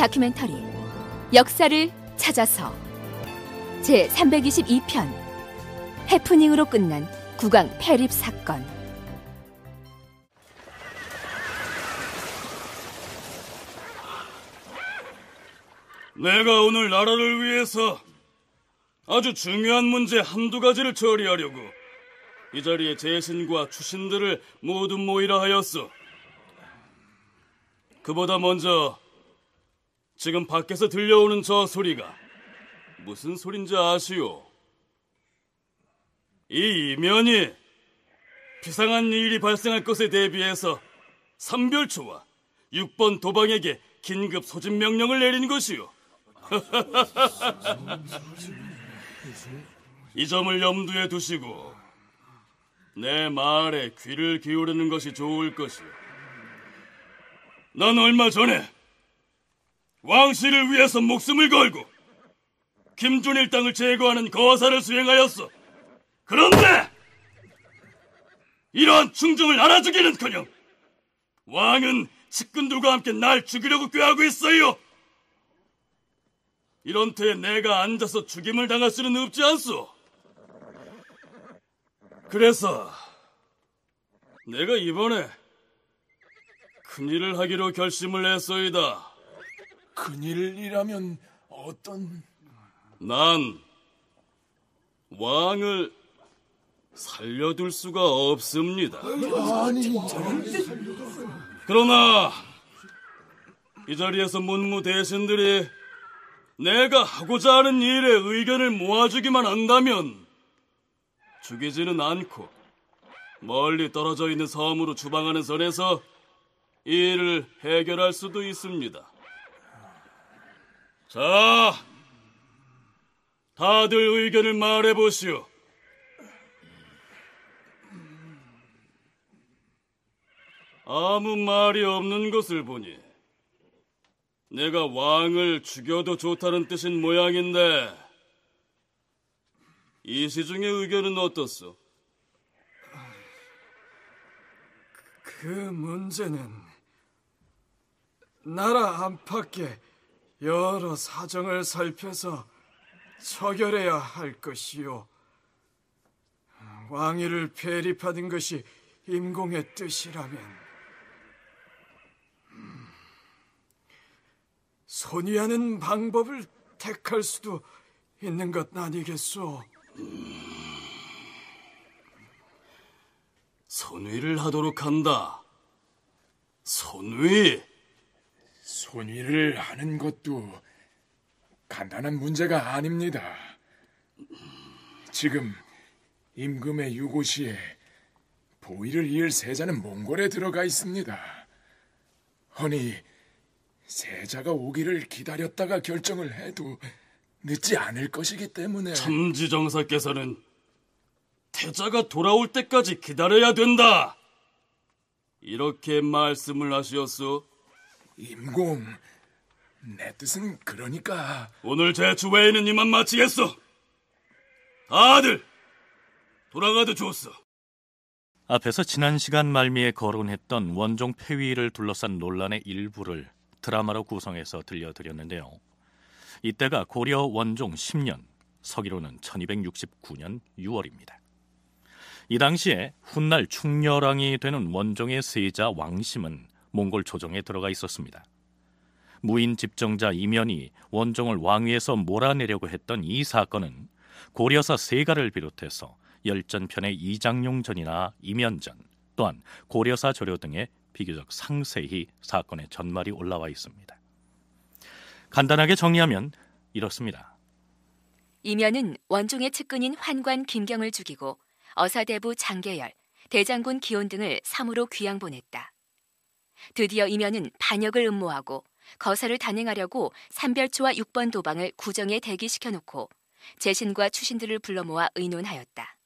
다큐멘터리 역사를 찾아서 제322편 해프닝으로 끝난 국왕 폐립 사건. 내가 오늘 나라를 위해서 아주 중요한 문제 한두 가지를 처리하려고 이 자리에 제신과 추신들을 모두 모이라 하였소. 그보다 먼저 지금 밖에서 들려오는 저 소리가 무슨 소린지 아시오? 이 이면이 비상한 일이 발생할 것에 대비해서 삼별초와 6번 도방에게 긴급 소집 명령을 내린 것이오. 이 점을 염두에 두시고 내 말에 귀를 기울이는 것이 좋을 것이오. 난 얼마 전에 왕실을 위해서 목숨을 걸고 김준일 땅을 제거하는 거사를 수행하였어. 그런데 이러한 충정을 알아주기는커녕 왕은 측근들과 함께 날 죽이려고 꾀하고 있어요. 이런 때에 내가 앉아서 죽임을 당할 수는 없지 않소. 그래서 내가 이번에 큰일을 하기로 결심을 했소이다. 큰일이라면 어떤... 난 왕을 살려둘 수가 없습니다. 아니... 그러나 이 자리에서 문무 대신들이 내가 하고자 하는 일에 의견을 모아주기만 한다면 죽이지는 않고 멀리 떨어져 있는 섬으로 주방하는 선에서 이 일을 해결할 수도 있습니다. 자, 다들 의견을 말해보시오. 아무 말이 없는 것을 보니 내가 왕을 죽여도 좋다는 뜻인 모양인데 이 시중의 의견은 어떻소? 그 문제는 나라 안팎에 여러 사정을 살펴서 처결해야 할 것이요. 왕위를 폐립하는 것이 임공의 뜻이라면 손위하는 방법을 택할 수도 있는 것 아니겠소? 손위를 하도록 한다. 손위? 손위를 하는 것도 간단한 문제가 아닙니다. 지금 임금의 유고시에 보위를 이을 세자는 몽골에 들어가 있습니다. 허니 세자가 오기를 기다렸다가 결정을 해도 늦지 않을 것이기 때문에... 참지정사께서는 태자가 돌아올 때까지 기다려야 된다, 이렇게 말씀을 하시었소. 임공, 내 뜻은 그러니까... 오늘 제 주회에는 이만 마치겠소. 다들 돌아가도 좋소. 앞에서 지난 시간 말미에 거론했던 원종 폐위를 둘러싼 논란의 일부를 드라마로 구성해서 들려드렸는데요. 이때가 고려 원종 10년, 서기로는 1269년 6월입니다. 이 당시에 훗날 충렬왕이 되는 원종의 세자 왕심은 몽골 조정에 들어가 있었습니다. 무인 집정자 이면이 원종을 왕위에서 몰아내려고 했던 이 사건은 고려사 세가를 비롯해서 열전편의 이장용전이나 이면전, 또한 고려사 조료 등의 비교적 상세히 사건의 전말이 올라와 있습니다. 간단하게 정리하면 이렇습니다. 이면은 원종의 측근인 환관 김경을 죽이고 어사대부 장계열, 대장군 기온 등을 삼으로 귀양 보냈다. 드디어 이면은 반역을 음모하고 거사를 단행하려고 삼별초와 6번 도방을 구정에 대기시켜놓고 제신과 추신들을 불러 모아 의논하였다.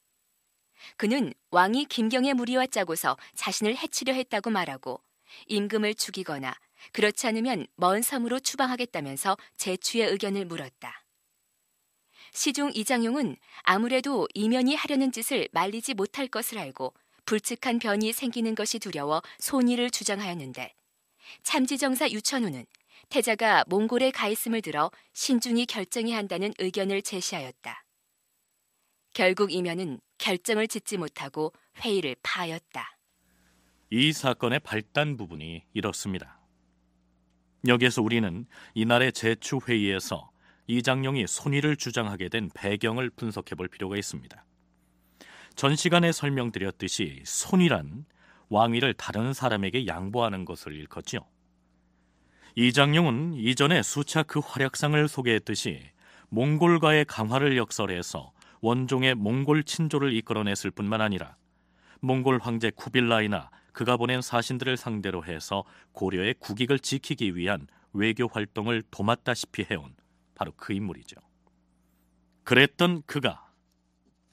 그는 왕이 김경의 무리와 짜고서 자신을 해치려 했다고 말하고 임금을 죽이거나 그렇지 않으면 먼 섬으로 추방하겠다면서 제추의 의견을 물었다. 시중 이장용은 아무래도 이면이 하려는 짓을 말리지 못할 것을 알고 불측한 변이 생기는 것이 두려워 손위를 주장하였는데 참지정사 유천우는 태자가 몽골에 가 있음을 들어 신중히 결정해야 한다는 의견을 제시하였다. 결국 이면은 결정을 짓지 못하고 회의를 파하였다. 이 사건의 발단 부분이 이렇습니다. 여기에서 우리는 이날의 제추회의에서 이장룡이 손위를 주장하게 된 배경을 분석해 볼 필요가 있습니다. 전 시간에 설명드렸듯이 손위란 왕위를 다른 사람에게 양보하는 것을 일컫지요. 이장룡은 이전에 수차 그 활약상을 소개했듯이 몽골과의 강화를 역설해서 원종의 몽골 친조를 이끌어냈을 뿐만 아니라 몽골 황제 쿠빌라이나 그가 보낸 사신들을 상대로 해서 고려의 국익을 지키기 위한 외교 활동을 도맡다시피 해온 바로 그 인물이죠. 그랬던 그가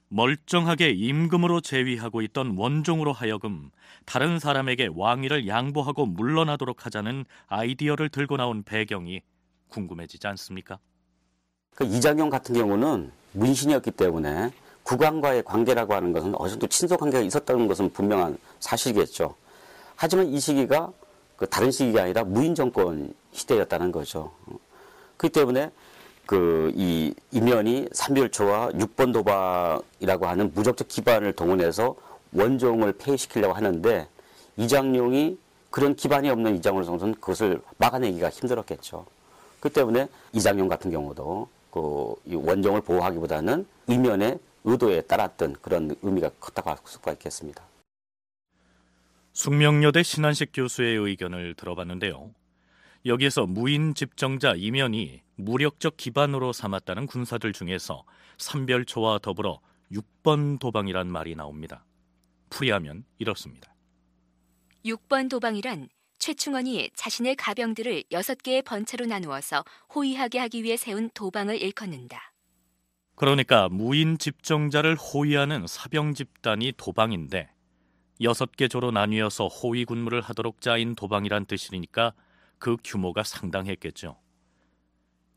멀쩡하게 임금으로 재위하고 있던 원종으로 하여금 다른 사람에게 왕위를 양보하고 물러나도록 하자는 아이디어를 들고 나온 배경이 궁금해지지 않습니까? 그 이장룡 같은 경우는 문신이었기 때문에 국왕과의 관계라고 하는 것은 어느 정도 친소 관계가 있었다는 것은 분명한 사실이겠죠. 하지만 이 시기가 다른 시기가 아니라 무인 정권 시대였다는 거죠. 그렇기 때문에 이 이면이 삼별초와 6번 도박이라고 하는 무적적 기반을 동원해서 원종을 폐위시키려고 하는데 이장룡이 그런 기반이 없는 이장으로서는 그것을 막아내기가 힘들었겠죠. 그렇기 때문에 이장룡 같은 경우도 이 원종을 보호하기보다는 이면의 의도에 따랐던 그런 의미가 컸다고 할 수가 있겠습니다. 숙명여대 신한식 교수의 의견을 들어봤는데요. 여기에서 무인 집정자 이면이 무력적 기반으로 삼았다는 군사들 중에서 삼별초와 더불어 6번 도방이란 말이 나옵니다. 풀이하면 이렇습니다. 6번 도방이란 최충원이 자신의 가병들을 6개의 번체로 나누어서 호위하게 하기 위해 세운 도방을 일컫는다. 그러니까 무인 집정자를 호위하는 사병 집단이 도방인데 6개 조로 나뉘어서 호위 군무를 하도록 짜인 도방이란 뜻이니까 그 규모가 상당했겠죠.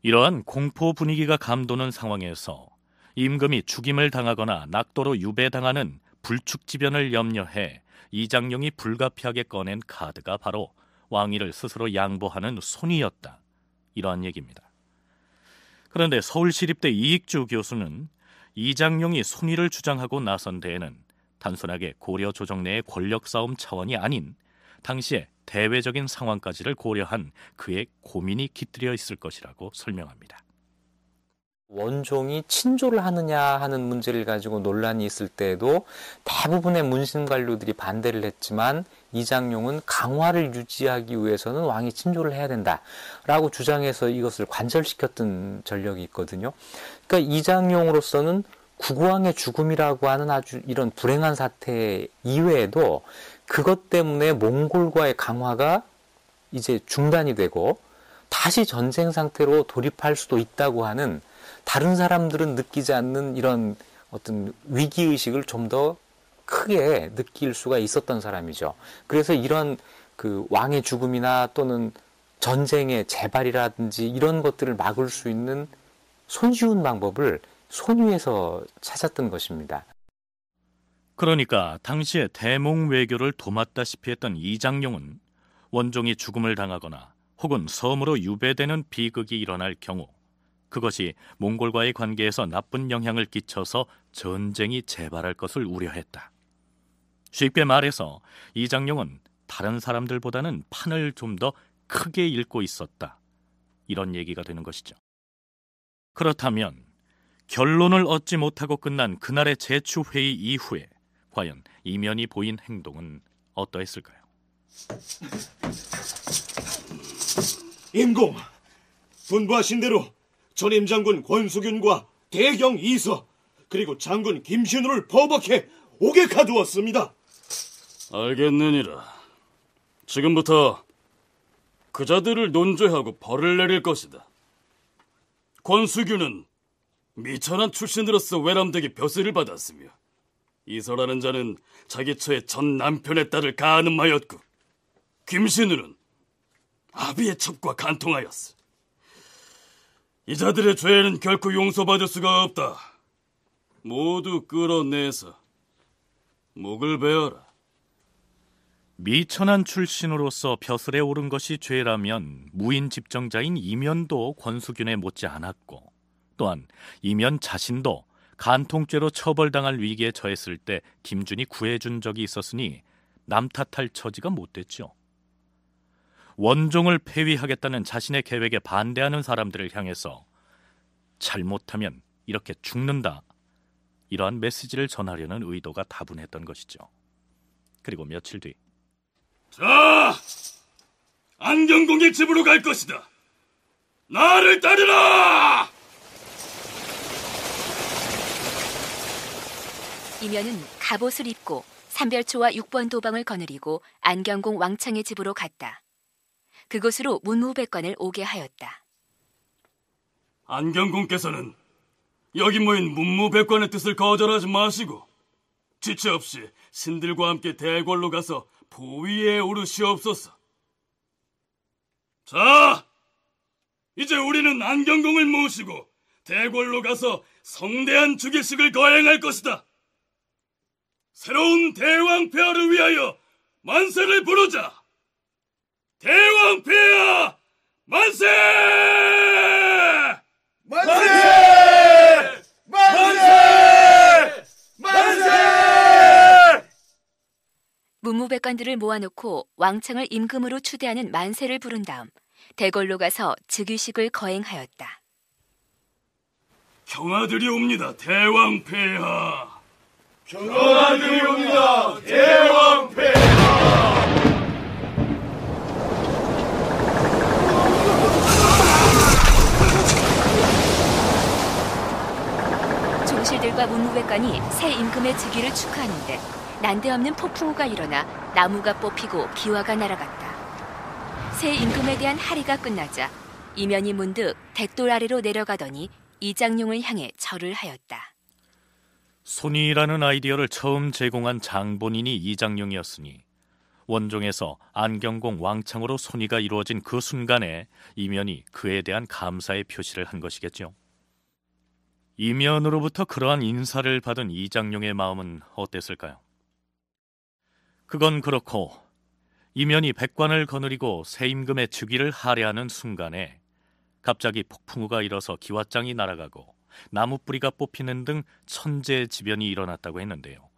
이러한 공포 분위기가 감도는 상황에서 임금이 죽임을 당하거나 낙도로 유배당하는 불축지변을 염려해 이장룡이 불가피하게 꺼낸 카드가 바로 왕위를 스스로 양보하는 손위였다. 이러한 얘기입니다. 그런데 서울시립대 이익주 교수는 이장룡이 손위를 주장하고 나선 데에는 단순하게 고려 조정 내의 권력 싸움 차원이 아닌 당시의 대외적인 상황까지를 고려한 그의 고민이 깃들여 있을 것이라고 설명합니다. 원종이 친조를 하느냐 하는 문제를 가지고 논란이 있을 때에도 대부분의 문신 관료들이 반대를 했지만 이장룡은 강화를 유지하기 위해서는 왕이 친조를 해야 된다라고 주장해서 이것을 관철시켰던 전력이 있거든요. 그러니까 이장룡으로서는 국왕의 죽음이라고 하는 아주 이런 불행한 사태 이외에도 그것 때문에 몽골과의 강화가 이제 중단이 되고 다시 전쟁 상태로 돌입할 수도 있다고 하는 다른 사람들은 느끼지 않는 이런 어떤 위기의식을 좀 더 크게 느낄 수가 있었던 사람이죠. 그래서 이런 그 왕의 죽음이나 또는 전쟁의 재발이라든지 이런 것들을 막을 수 있는 손쉬운 방법을 손위에서 찾았던 것입니다. 그러니까 당시에 대몽 외교를 도맡다시피 했던 이장룡은 원종이 죽음을 당하거나 혹은 섬으로 유배되는 비극이 일어날 경우 그것이 몽골과의 관계에서 나쁜 영향을 끼쳐서 전쟁이 재발할 것을 우려했다. 쉽게 말해서 이장룡은 다른 사람들보다는 판을 좀 더 크게 읽고 있었다. 이런 얘기가 되는 것이죠. 그렇다면 결론을 얻지 못하고 끝난 그날의 제추회의 이후에 과연 이면이 보인 행동은 어떠했을까요? 임공, 분부하신 대로 전임 장군 권수균과 대경 이서 그리고 장군 김신우를 포박해 옥에 가두었습니다. 알겠느니라. 지금부터 그자들을 논죄하고 벌을 내릴 것이다. 권수균은 미천한 출신으로서 외람되게 벼슬을 받았으며 이서라는 자는 자기 처의 전 남편의 딸을 가늠하였고 김신우는 아비의 첩과 간통하였어. 이 자들의 죄는 결코 용서받을 수가 없다. 모두 끌어내서 목을 베어라. 미천한 출신으로서 벼슬에 오른 것이 죄라면 무인 집정자인 이면도 권수균에 못지 않았고, 또한 이면 자신도 간통죄로 처벌당할 위기에 처했을 때 김준이 구해준 적이 있었으니 남 탓할 처지가 못 됐죠. 원종을 폐위하겠다는 자신의 계획에 반대하는 사람들을 향해서 잘못하면 이렇게 죽는다, 이러한 메시지를 전하려는 의도가 다분했던 것이죠. 그리고 며칠 뒤, 자, 안경공의 집으로 갈 것이다. 나를 따르라! 이면은 갑옷을 입고 삼별초와 6번 도방을 거느리고 안경공 왕창의 집으로 갔다. 그곳으로 문무백관을 오게 하였다. 안경공께서는 여기 모인 문무백관의 뜻을 거절하지 마시고 지체 없이 신들과 함께 대궐로 가서 보위에 오르시옵소서. 자, 이제 우리는 안경공을 모시고 대궐로 가서 성대한 주기식을 거행할 것이다. 새로운 대왕폐하를 위하여 만세를 부르자. 대왕폐하 만세! 만세! 만세! 만세! 문무백관들을 모아놓고 왕창을 임금으로 추대하는 만세를 부른 다음 대궐로 가서 즉위식을 거행하였다. 경하드리옵니다, 대왕폐하. 경하드리옵니다, 대왕폐하. 종실들과 문무백관이 새 임금의 즉위를 축하하는데 난데없는 폭풍우가 일어나 나무가 뽑히고 기와가 날아갔다. 새 임금에 대한 할의가 끝나자 이면이 문득 댁돌 아래로 내려가더니 이장용을 향해 절을 하였다. 손이라는 아이디어를 처음 제공한 장본인이 이장용이었으니 원종에서 안경공 왕창으로 손이가 이루어진 그 순간에 이면이 그에 대한 감사의 표시를 한 것이겠죠. 이면으로부터 그러한 인사를 받은 이장용의 마음은 어땠을까요? 그건 그렇고 이면이 백관을 거느리고 새 임금의 즉위를 할애하는 순간에 갑자기 폭풍우가 일어서 기왓장이 날아가고 나무뿌리가 뽑히는 등 천재지변이 일어났다고 했는데요.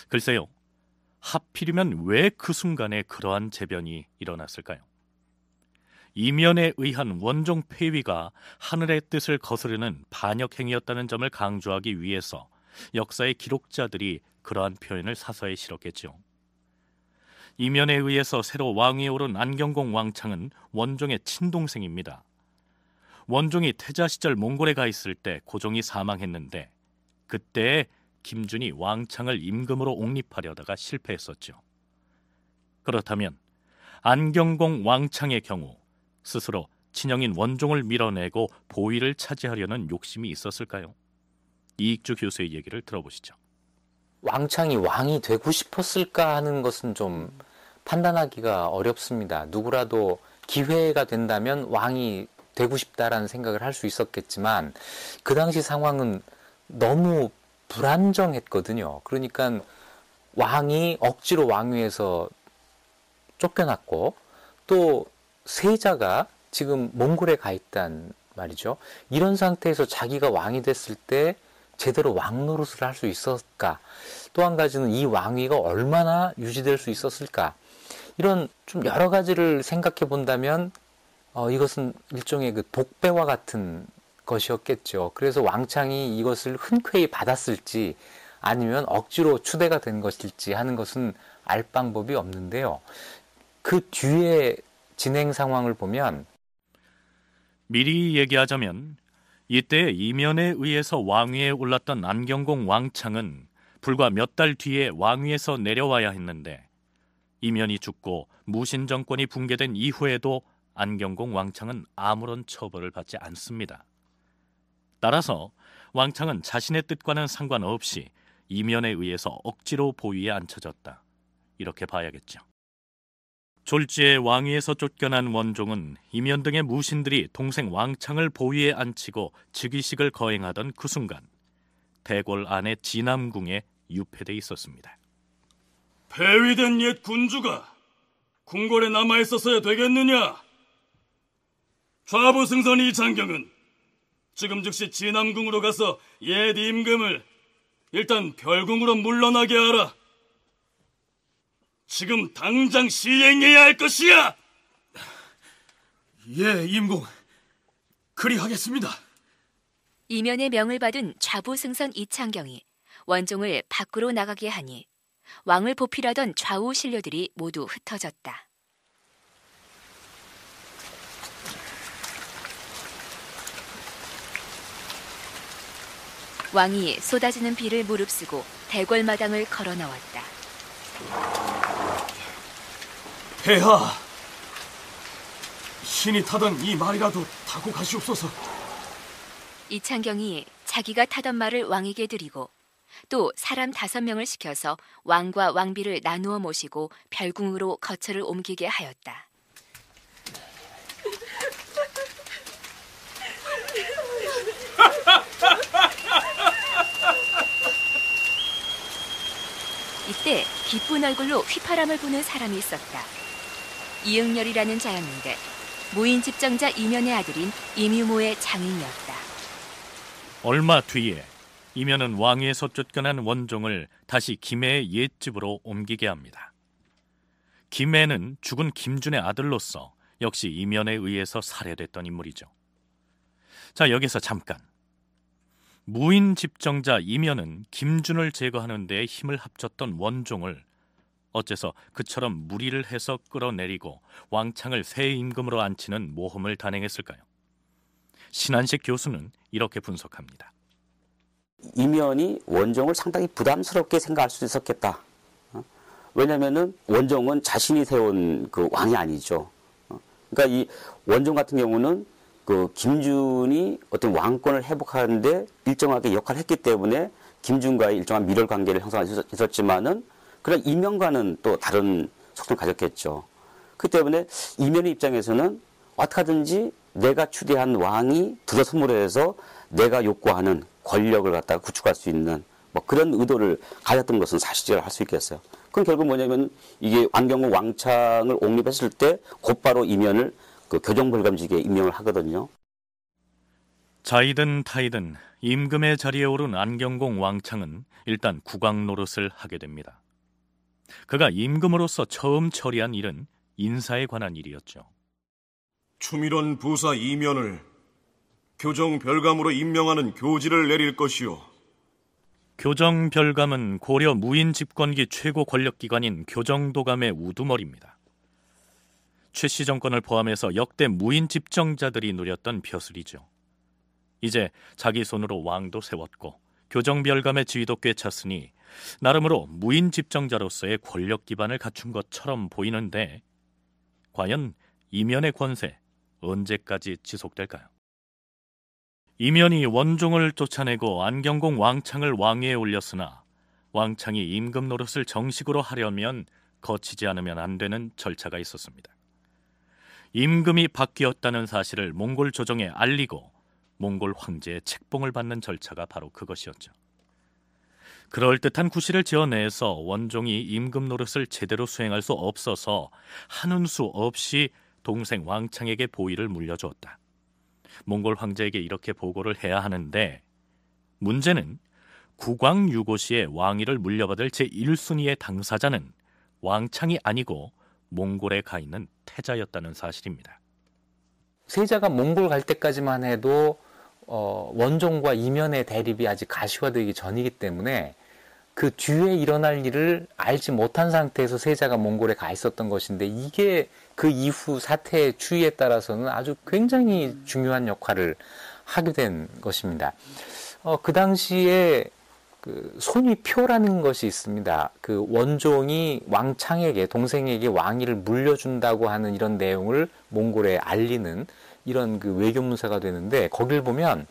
글쎄요, 하필이면 왜 그 순간에 그러한 재변이 일어났을까요? 이면에 의한 원종 폐위가 하늘의 뜻을 거스르는 반역행위였다는 점을 강조하기 위해서 역사의 기록자들이 그러한 표현을 사서에 실었겠죠. 이면에 의해서 새로 왕위에 오른 안경공 왕창은 원종의 친동생입니다. 원종이 태자 시절 몽골에 가 있을 때 고종이 사망했는데 그때 김준이 왕창을 임금으로 옹립하려다가 실패했었죠. 그렇다면 안경공 왕창의 경우 스스로 친형인 원종을 밀어내고 보위를 차지하려는 욕심이 있었을까요? 이익주 교수의 얘기를 들어보시죠. 왕창이 왕이 되고 싶었을까 하는 것은 좀 판단하기가 어렵습니다. 누구라도 기회가 된다면 왕이 되고 싶다라는 생각을 할 수 있었겠지만 그 당시 상황은 너무 불안정했거든요. 그러니까 왕이 억지로 왕위에서 쫓겨났고 또 세자가 지금 몽골에 가 있단 말이죠. 이런 상태에서 자기가 왕이 됐을 때 제대로 왕 노릇을 할 수 있었을까? 또 한 가지는 이 왕위가 얼마나 유지될 수 있었을까? 이런 좀 여러 가지를 생각해 본다면 이것은 일종의 그 독배와 같은 것이었겠죠. 그래서 왕창이 이것을 흔쾌히 받았을지 아니면 억지로 추대가 된 것일지 하는 것은 알 방법이 없는데요. 그 뒤에 진행 상황을 보면 미리 얘기하자면 이때 이면에 의해서 왕위에 올랐던 안경공 왕창은 불과 몇 달 뒤에 왕위에서 내려와야 했는데 이면이 죽고 무신 정권이 붕괴된 이후에도 안경공 왕창은 아무런 처벌을 받지 않습니다. 따라서 왕창은 자신의 뜻과는 상관없이 이면에 의해서 억지로 보위에 앉혀졌다, 이렇게 봐야겠죠. 졸지에 왕위에서 쫓겨난 원종은 이면 등의 무신들이 동생 왕창을 보위에 앉히고 즉위식을 거행하던 그 순간 대궐 안의 진암궁에 유폐돼 있었습니다. 폐위된 옛 군주가 궁궐에 남아있었어야 되겠느냐? 좌부승선 이창경은 지금 즉시 진암궁으로 가서 옛 임금을 일단 별궁으로 물러나게 하라. 지금 당장 시행해야 할 것이야. 예, 임공. 그리하겠습니다. 이면의 명을 받은 좌부승선 이창경이 원종을 밖으로 나가게 하니 왕을 보필하던 좌우 신료들이 모두 흩어졌다. 왕이 쏟아지는 비를 무릅쓰고 대궐마당을 걸어 나왔다. 폐하, 신이 타던 이 말이라도 타고 가시옵소서. 이창경이 자기가 타던 말을 왕에게 드리고 또 사람 5명을 시켜서 왕과 왕비를 나누어 모시고 별궁으로 거처를 옮기게 하였다. 이때 기쁜 얼굴로 휘파람을 부는 사람이 있었다. 이응렬이라는 자였는데 무인 집정자 이면의 아들인 임유모의 장인이었다. 얼마 뒤에 이면은 왕위에서 쫓겨난 원종을 다시 김해의 옛집으로 옮기게 합니다. 김해는 죽은 김준의 아들로서 역시 이면에 의해서 살해됐던 인물이죠. 자, 여기서 잠깐. 무인 집정자 이면은 김준을 제거하는 데 힘을 합쳤던 원종을 어째서 그처럼 무리를 해서 끌어내리고 왕창을 새 임금으로 앉히는 모험을 단행했을까요? 신한식 교수는 이렇게 분석합니다. 이면이 원종을 상당히 부담스럽게 생각할 수 있었겠다. 왜냐하면은 원종은 자신이 세운 그 왕이 아니죠. 그러니까 이 원종 같은 경우는 그 김준이 어떤 왕권을 회복하는데 일정하게 역할을 했기 때문에 김준과의 일정한 밀월 관계를 형성했었지만은 그런 이면과는 또 다른 속성을 가졌겠죠. 그 때문에 이면의 입장에서는 어떻게 하든지 내가 추대한 왕이 들어섬으로 해서 내가 욕구하는 권력을 갖다가 구축할 수 있는 뭐 그런 의도를 가졌던 것은 사실이라고 할 수 있겠어요. 그럼 결국 뭐냐면 이게 안경국 왕창을 옹립했을 때 곧바로 이면을 그 교정벌감직에 임명을 하거든요. 자이든 타이든 임금의 자리에 오른 안경공 왕창은 일단 국왕 노릇을 하게 됩니다. 그가 임금으로서 처음 처리한 일은 인사에 관한 일이었죠. 추밀원 부사 이면을 교정별감으로 임명하는 교지를 내릴 것이요. 교정별감은 고려 무인 집권기 최고 권력기관인 교정도감의 우두머리입니다. 최씨 정권을 포함해서 역대 무인 집정자들이 누렸던 벼슬이죠. 이제 자기 손으로 왕도 세웠고 교정별감의 지위도 꿰찼으니 나름으로 무인 집정자로서의 권력 기반을 갖춘 것처럼 보이는데 과연 이면의 권세 언제까지 지속될까요? 이면이 원종을 쫓아내고 안경공 왕창을 왕위에 올렸으나 왕창이 임금 노릇을 정식으로 하려면 거치지 않으면 안 되는 절차가 있었습니다. 임금이 바뀌었다는 사실을 몽골 조정에 알리고 몽골 황제의 책봉을 받는 절차가 바로 그것이었죠. 그럴듯한 구실을 지어내서 원종이 임금 노릇을 제대로 수행할 수 없어서 하는 수 없이 동생 왕창에게 보위를 물려주었다. 몽골 황제에게 이렇게 보고를 해야 하는데 문제는 국왕 유고시의 왕위를 물려받을 제1순위의 당사자는 왕창이 아니고 몽골에 가 있는 태자였다는 사실입니다. 세자가 몽골 갈 때까지만 해도 원종과 이면의 대립이 아직 가시화되기 전이기 때문에 그 뒤에 일어날 일을 알지 못한 상태에서 세자가 몽골에 가 있었던 것인데 이게 그 이후 사태의 추이에 따라서는 아주 굉장히 중요한 역할을 하게 된 것입니다. 그 당시에 그 손위표라는 것이 있습니다. 그 원종이 왕창에게 동생에게 왕위를 물려준다고 하는 이런 내용을 몽골에 알리는 이런 그 외교문서가 되는데 거길 보면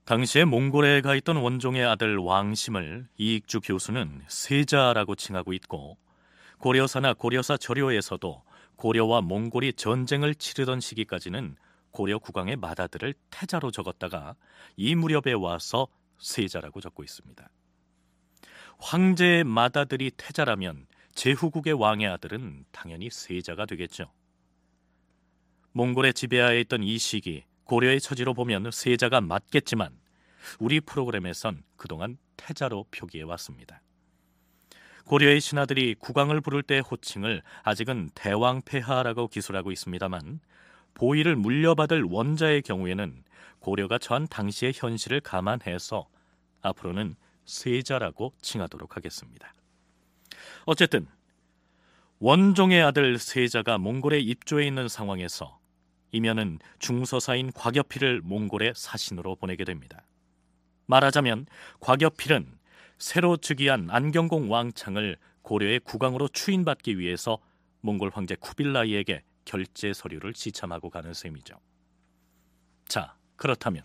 당시에 몽골에 가 있던 원종의 아들 왕심을 이익주 교수는 세자라고 칭하고 있고 고려사나 고려사 저료에서도 고려와 몽골이 전쟁을 치르던 시기까지는 고려 국왕의 맏아들을 태자로 적었다가 이 무렵에 와서 세자라고 적고 있습니다. 황제의 맏아들이 태자라면 제후국의 왕의 아들은 당연히 세자가 되겠죠. 몽골의 지배하에 있던 이 시기 고려의 처지로 보면 세자가 맞겠지만 우리 프로그램에선 그동안 태자로 표기해왔습니다. 고려의 신하들이 국왕을 부를 때의 호칭을 아직은 대왕폐하라고 기술하고 있습니다만 보위를 물려받을 원자의 경우에는 고려가 처한 당시의 현실을 감안해서 앞으로는 세자라고 칭하도록 하겠습니다. 어쨌든 원종의 아들 세자가 몽골에 입조해 있는 상황에서 이면은 중서사인 곽여필을 몽골의 사신으로 보내게 됩니다. 말하자면 곽여필은 새로 즉위한 안경공 왕창을 고려의 국왕으로 추인받기 위해서 몽골 황제 쿠빌라이에게 결제 서류를 지참하고 가는 셈이죠. 자, 그렇다면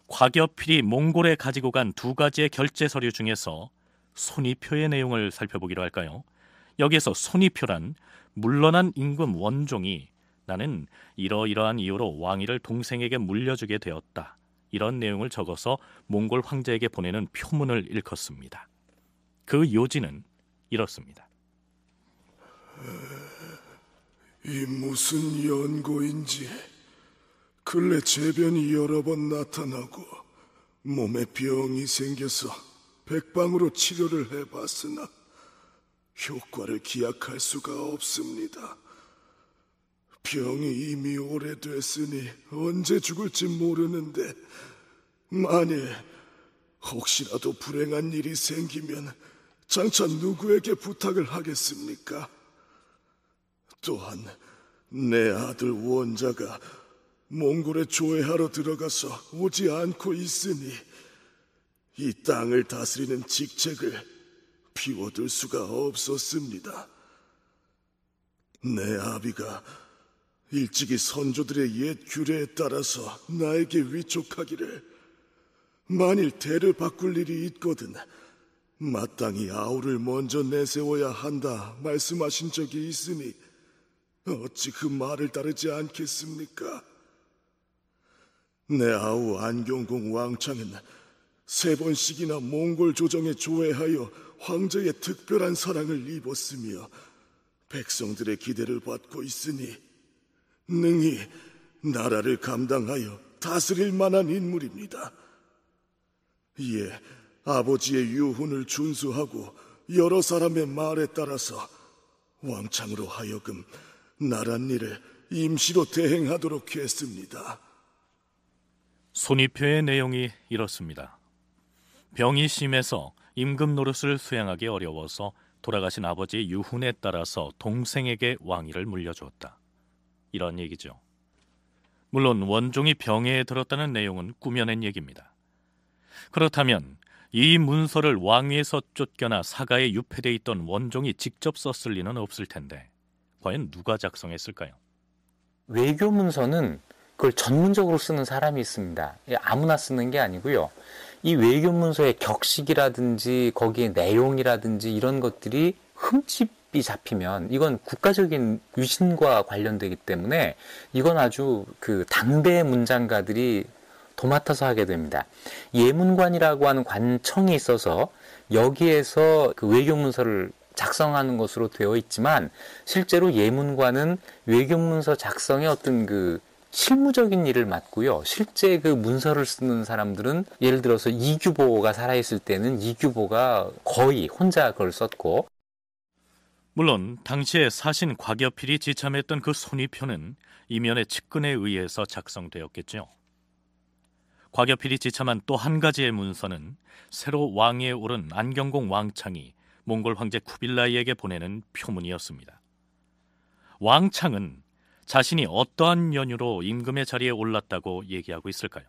곽여필이 몽골에 가지고 간 두 가지의 결제 서류 중에서 손위표의 내용을 살펴보기로 할까요? 여기에서 손위표란 물러난 임금 원종이 나는 이러이러한 이유로 왕위를 동생에게 물려주게 되었다, 이런 내용을 적어서 몽골 황제에게 보내는 표문을 일컫습니다. 그 요지는 이렇습니다. 이 무슨 연고인지 근래 재변이 여러 번 나타나고 몸에 병이 생겨서 백방으로 치료를 해봤으나 효과를 기약할 수가 없습니다. 병이 이미 오래됐으니 언제 죽을지 모르는데 만일 혹시라도 불행한 일이 생기면 장차 누구에게 부탁을 하겠습니까? 또한 내 아들 원자가 몽골에 조회하러 들어가서 오지 않고 있으니 이 땅을 다스리는 직책을 비워둘 수가 없었습니다. 내 아비가 일찍이 선조들의 옛 규례에 따라서 나에게 위촉하기를 만일 대를 바꿀 일이 있거든 마땅히 아우를 먼저 내세워야 한다 말씀하신 적이 있으니 어찌 그 말을 따르지 않겠습니까? 내 아우 안경공 왕창은 3번씩이나 몽골 조정에 조회하여 황제의 특별한 사랑을 입었으며 백성들의 기대를 받고 있으니 능히 나라를 감당하여 다스릴 만한 인물입니다. 이에 아버지의 유훈을 준수하고 여러 사람의 말에 따라서 왕창으로 하여금 나랏일을 임시로 대행하도록 했습니다. 손위표의 내용이 이렇습니다. 병이 심해서 임금 노릇을 수행하기 어려워서 돌아가신 아버지의 유훈에 따라서 동생에게 왕위를 물려주었다, 이런 얘기죠. 물론 원종이 병에 들었다는 내용은 꾸며낸 얘기입니다. 그렇다면 이 문서를 왕위에서 쫓겨나 사가에 유폐돼 있던 원종이 직접 썼을 리는 없을 텐데 과연 누가 작성했을까요? 외교 문서는 그걸 전문적으로 쓰는 사람이 있습니다. 아무나 쓰는 게 아니고요. 이 외교 문서의 격식이라든지 거기에 내용이라든지 이런 것들이 흠집이 잡히면 이건 국가적인 유신과 관련되기 때문에 이건 아주 그 당대 문장가들이 도맡아서 하게 됩니다. 예문관이라고 하는 관청이 있어서 여기에서 그 외교 문서를 작성하는 것으로 되어 있지만 실제로 예문관은 외교 문서 작성의 어떤 그 실무적인 일을 맡고요. 실제 그 문서를 쓰는 사람들은 예를 들어서 이규보가 살아있을 때는 이규보가 거의 혼자 그걸 썼고, 물론 당시에 사신 곽여필이 지참했던 그 손위표는 이면의 측근에 의해서 작성되었겠죠. 곽여필이 지참한 또 한 가지의 문서는 새로 왕위에 오른 안경공 왕창이 몽골 황제 쿠빌라이에게 보내는 표문이었습니다. 왕창은 자신이 어떠한 연유로 임금의 자리에 올랐다고 얘기하고 있을까요?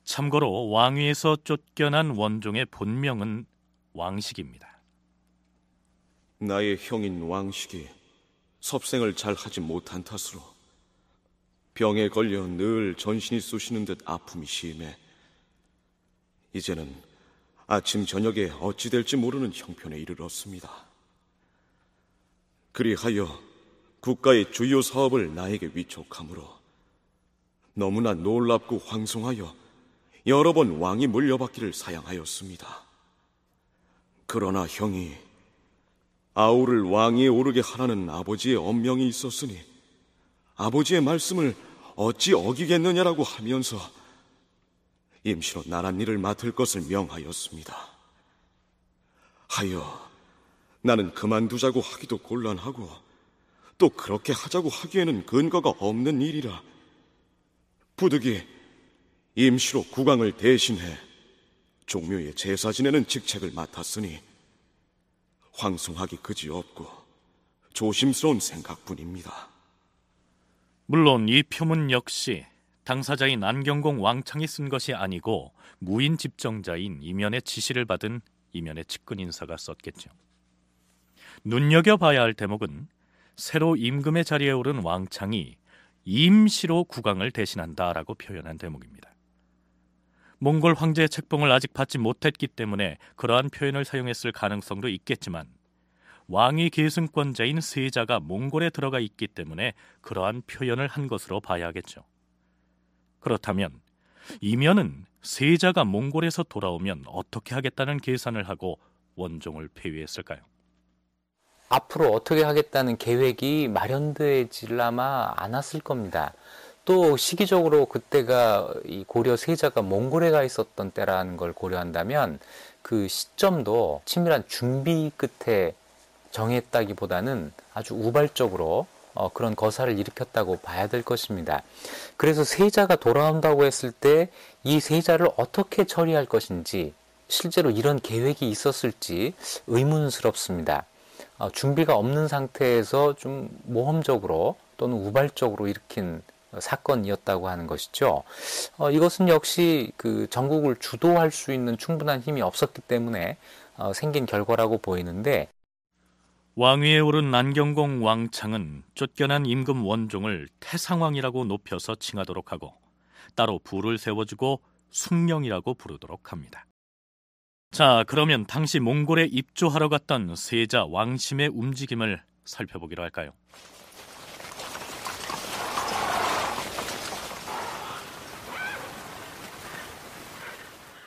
참고로 왕위에서 쫓겨난 원종의 본명은 왕식입니다. 나의 형인 왕식이 섭생을 잘 하지 못한 탓으로 병에 걸려 늘 전신이 쑤시는 듯 아픔이 심해 이제는 아침 저녁에 어찌 될지 모르는 형편에 이르렀습니다. 그리하여 국가의 주요 사업을 나에게 위촉하므로 너무나 놀랍고 황송하여 여러 번 왕이 물려받기를 사양하였습니다. 그러나 형이 아우를 왕위에 오르게 하라는 아버지의 엄명이 있었으니 아버지의 말씀을 어찌 어기겠느냐라고 하면서 임시로 나란 일을 맡을 것을 명하였습니다. 하여 나는 그만두자고 하기도 곤란하고 또 그렇게 하자고 하기에는 근거가 없는 일이라 부득이 임시로 국왕을 대신해 종묘의 제사 지내는 직책을 맡았으니 황송하기 그지없고 조심스러운 생각뿐입니다. 물론 이 표문 역시 당사자인 안경공 왕창이 쓴 것이 아니고 무인 집정자인 이면의 지시를 받은 이면의 측근 인사가 썼겠죠. 눈여겨봐야 할 대목은 새로 임금의 자리에 오른 왕창이 임시로 국왕을 대신한다라고 표현한 대목입니다. 몽골 황제의 책봉을 아직 받지 못했기 때문에 그러한 표현을 사용했을 가능성도 있겠지만 왕위 계승권자인 세자가 몽골에 들어가 있기 때문에 그러한 표현을 한 것으로 봐야 하겠죠. 그렇다면 이면은 세자가 몽골에서 돌아오면 어떻게 하겠다는 계산을 하고 원종을 폐위했을까요? 앞으로 어떻게 하겠다는 계획이 마련되질라마 않았을 겁니다. 또 시기적으로 그때가 이 고려 세자가 몽골에 가 있었던 때라는 걸 고려한다면 그 시점도 치밀한 준비 끝에 정했다기보다는 아주 우발적으로 그런 거사를 일으켰다고 봐야 될 것입니다. 그래서 세자가 돌아온다고 했을 때 이 세자를 어떻게 처리할 것인지 실제로 이런 계획이 있었을지 의문스럽습니다. 준비가 없는 상태에서 좀 모험적으로 또는 우발적으로 일으킨 사건이었다고 하는 것이죠. 이것은 역시 그 전국을 주도할 수 있는 충분한 힘이 없었기 때문에 생긴 결과라고 보이는데, 왕위에 오른 안경공 왕창은 쫓겨난 임금 원종을 태상왕이라고 높여서 칭하도록 하고 따로 부를 세워주고 숭령이라고 부르도록 합니다. 자, 그러면 당시 몽골에 입조하러 갔던 세자 왕심의 움직임을 살펴보기로 할까요?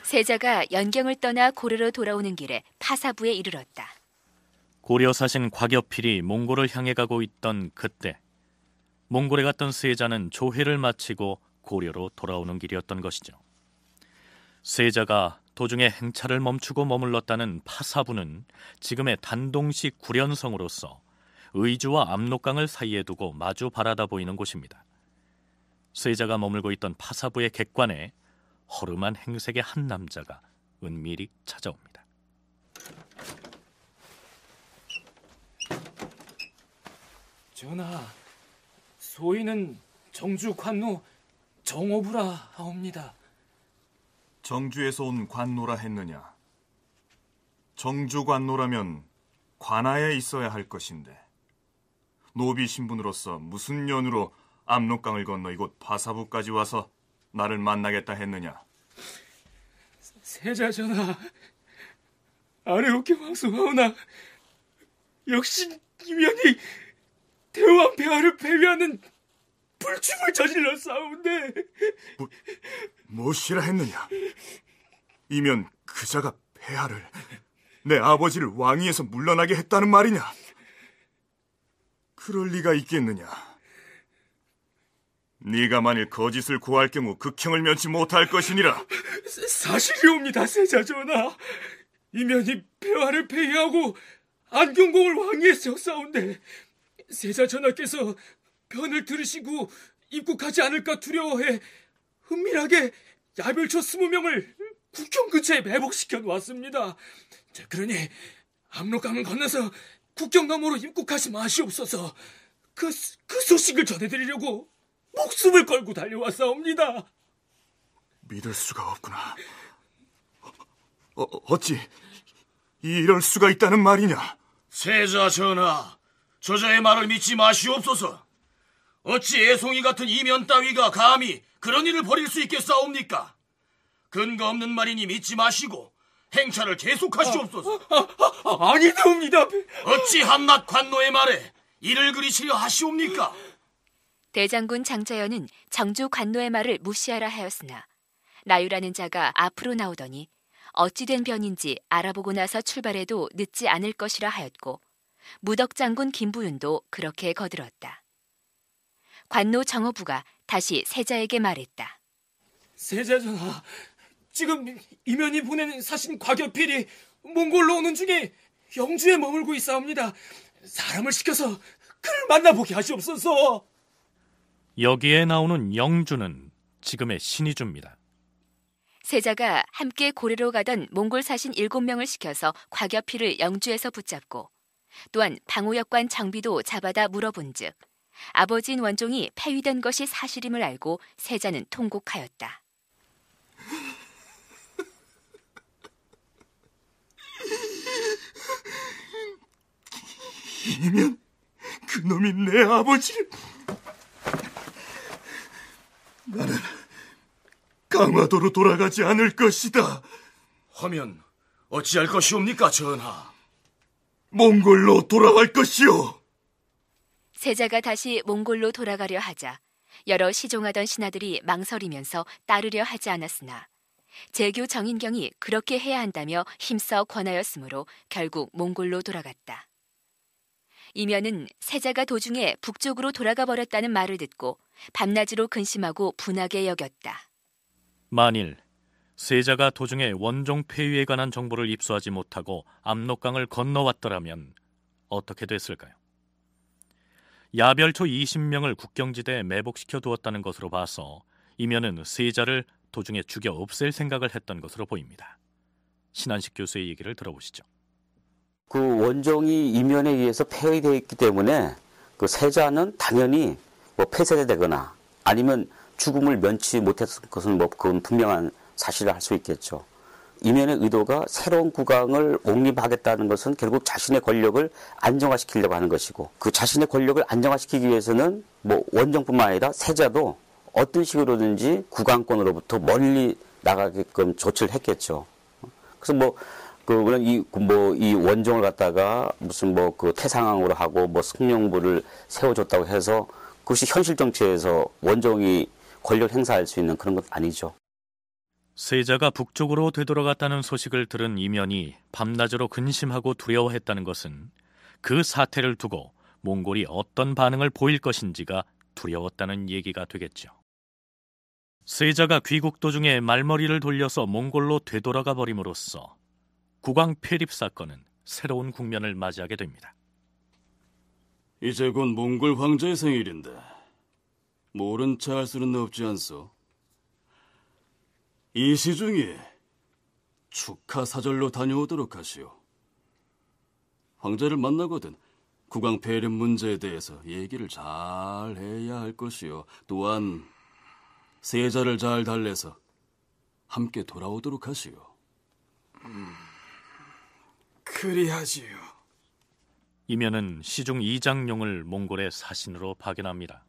세자가 연경을 떠나 고려로 돌아오는 길에 파사부에 이르렀다. 고려 사신 곽여필이 몽골을 향해 가고 있던 그때 몽골에 갔던 세자는 조회를 마치고 고려로 돌아오는 길이었던 것이죠. 세자가 도중에 행차를 멈추고 머물렀다는 파사부는 지금의 단동시 구련성으로서 의주와 압록강을 사이에 두고 마주 바라다 보이는 곳입니다. 세자가 머물고 있던 파사부의 객관에 허름한 행색의 한 남자가 은밀히 찾아옵니다. 전하, 소인은 정주 관노 정오부라 하옵니다. 정주에서 온 관노라 했느냐? 정주 관노라면 관하에 있어야 할 것인데 노비 신분으로서 무슨 연유로 압록강을 건너 이곳 파사부까지 와서 나를 만나겠다 했느냐? 세자 전하, 아래옵게 황송하오나 역시 이면이 대왕 폐하를 폐위하는 불충을 저질러 싸운데 무엇이라 했느냐? 이면 그자가 폐하를, 내 아버지를 왕위에서 물러나게 했다는 말이냐? 그럴 리가 있겠느냐? 네가 만일 거짓을 고할 경우 극형을 면치 못할 것이니라. 사실이옵니다, 세자 전하. 이면이 폐하를 폐위하고 안경공을 왕위에 세웠사온데 세자 전하께서 편을 들으시고 입국하지 않을까 두려워해 은밀하게 야별초 20명을 국경 근처에 매복시켜 놓았습니다. 그러니 압록강을 건너서 국경 너머로 입국하지 마시옵소서. 그 소식을 전해드리려고 목숨을 걸고 달려왔사옵니다. 믿을 수가 없구나. 어찌 이럴 수가 있다는 말이냐? 세자 전하, 저자의 말을 믿지 마시옵소서. 어찌 애송이 같은 이면 따위가 감히 그런 일을 벌일 수 있겠사옵니까? 근거 없는 말이니 믿지 마시고 행차를 계속하시옵소서. 아니되옵니다. 어찌 한낱 관노의 말에 이를 그리시려 하시옵니까? 대장군 장자연은 정주 관노의 말을 무시하라 하였으나 나유라는 자가 앞으로 나오더니 어찌된 변인지 알아보고 나서 출발해도 늦지 않을 것이라 하였고 무덕장군 김부윤도 그렇게 거들었다. 관노 정어부가 다시 세자에게 말했다. 세자전하, 지금 이면이 보낸 사신 과교필이 몽골로 오는 중에 영주에 머물고 있사옵니다. 사람을 시켜서 그를 만나보게 하시옵소서. 여기에 나오는 영주는 지금의 신의주입니다. 세자가 함께 고려로 가던 몽골 사신 7명을 시켜서 과교필을 영주에서 붙잡고 또한 방호역관 정비도 잡아다 물어본즉 아버지인 원종이 폐위된 것이 사실임을 알고 세자는 통곡하였다. 이면 그놈이 내 아버지를... 나는 강화도로 돌아가지 않을 것이다. 하면 어찌할 것이옵니까, 전하? 몽골로 돌아갈 것이오. 세자가 다시 몽골로 돌아가려 하자 여러 시종하던 신하들이 망설이면서 따르려 하지 않았으나 제교 정인경이 그렇게 해야 한다며 힘써 권하였으므로 결국 몽골로 돌아갔다. 이면은 세자가 도중에 북쪽으로 돌아가 버렸다는 말을 듣고 밤낮으로 근심하고 분하게 여겼다. 만일 세자가 도중에 원종 폐위에 관한 정보를 입수하지 못하고 압록강을 건너왔더라면 어떻게 됐을까요? 야별초 20명을 국경지대에 매복시켜 두었다는 것으로 봐서 이면은 세자를 도중에 죽여 없앨 생각을 했던 것으로 보입니다. 신한식 교수의 얘기를 들어보시죠. 그 원종이 이면에 의해서 폐위되어 있기 때문에 그 세자는 당연히 뭐 폐쇄되거나 아니면 죽음을 면치 못했을 것은 뭐 그건 분명한 사실을 할 수 있겠죠. 이면의 의도가 새로운 국왕을 옹립하겠다는 것은 결국 자신의 권력을 안정화시키려고 하는 것이고 그 자신의 권력을 안정화시키기 위해서는 뭐 원종뿐만 아니라 세자도 어떤 식으로든지 국왕권으로부터 멀리 나가게끔 조치를 했겠죠. 그래서 이 원종을 갖다가 무슨 그 태상왕으로 하고 뭐 승용부를 세워줬다고 해서 그것이 현실 정치에서 원종이 권력 행사할 수 있는 그런 것 아니죠. 세자가 북쪽으로 되돌아갔다는 소식을 들은 이면이 밤낮으로 근심하고 두려워했다는 것은 그 사태를 두고 몽골이 어떤 반응을 보일 것인지가 두려웠다는 얘기가 되겠죠. 세자가 귀국 도중에 말머리를 돌려서 몽골로 되돌아가 버림으로써 국왕 폐립 사건은 새로운 국면을 맞이하게 됩니다. 이제 곧 몽골 황제의 생일인데 모른 체 할 수는 없지 않소. 이 시중에 축하 사절로 다녀오도록 하시오. 황제를 만나거든 국왕 폐립 문제에 대해서 얘기를 잘 해야 할 것이오. 또한 세자를 잘 달래서 함께 돌아오도록 하시오. 그리하지요. 이면은 시중 이장용을 몽골의 사신으로 파견합니다.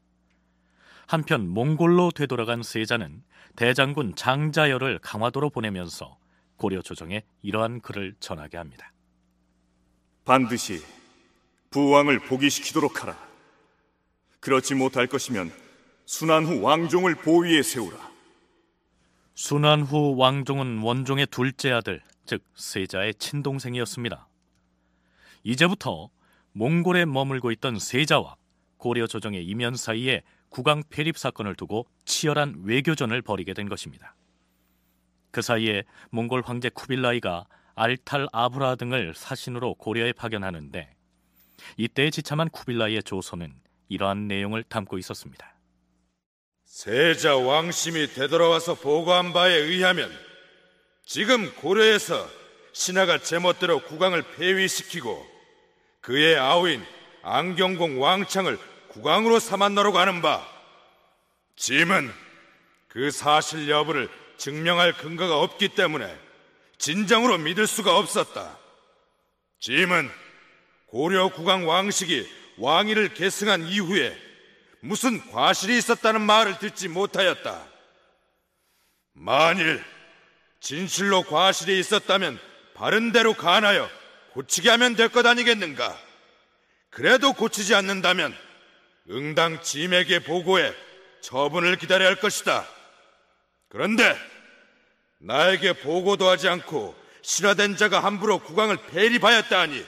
한편 몽골로 되돌아간 세자는 대장군 장자열을 강화도로 보내면서 고려 조정에 이러한 글을 전하게 합니다. 반드시 부왕을 복위시키도록 하라. 그렇지 못할 것이면 순환후 왕종을 보위에 세우라. 순환후 왕종은 원종의 둘째 아들, 즉 세자의 친동생이었습니다. 이제부터 몽골에 머물고 있던 세자와 고려 조정의 이면 사이에 국왕 폐립 사건을 두고 치열한 외교전을 벌이게 된 것입니다. 그 사이에 몽골 황제 쿠빌라이가 알탈 아브라 등을 사신으로 고려에 파견하는데 이때에 지참한 쿠빌라이의 조서는 이러한 내용을 담고 있었습니다. 세자 왕심이 되돌아와서 보고한 바에 의하면 지금 고려에서 신하가 제멋대로 국왕을 폐위시키고 그의 아우인 안경공 왕창을 국왕으로 삼았노라고 하는 바, 짐은 그 사실 여부를 증명할 근거가 없기 때문에 진정으로 믿을 수가 없었다. 짐은 고려 국왕 왕식이 왕위를 계승한 이후에 무슨 과실이 있었다는 말을 듣지 못하였다. 만일 진실로 과실이 있었다면 바른 대로 간하여 고치게 하면 될 것 아니겠는가? 그래도 고치지 않는다면 응당 짐에게 보고해 처분을 기다려야 할 것이다. 그런데 나에게 보고도 하지 않고 신화된 자가 함부로 국왕을 폐립하였다 하니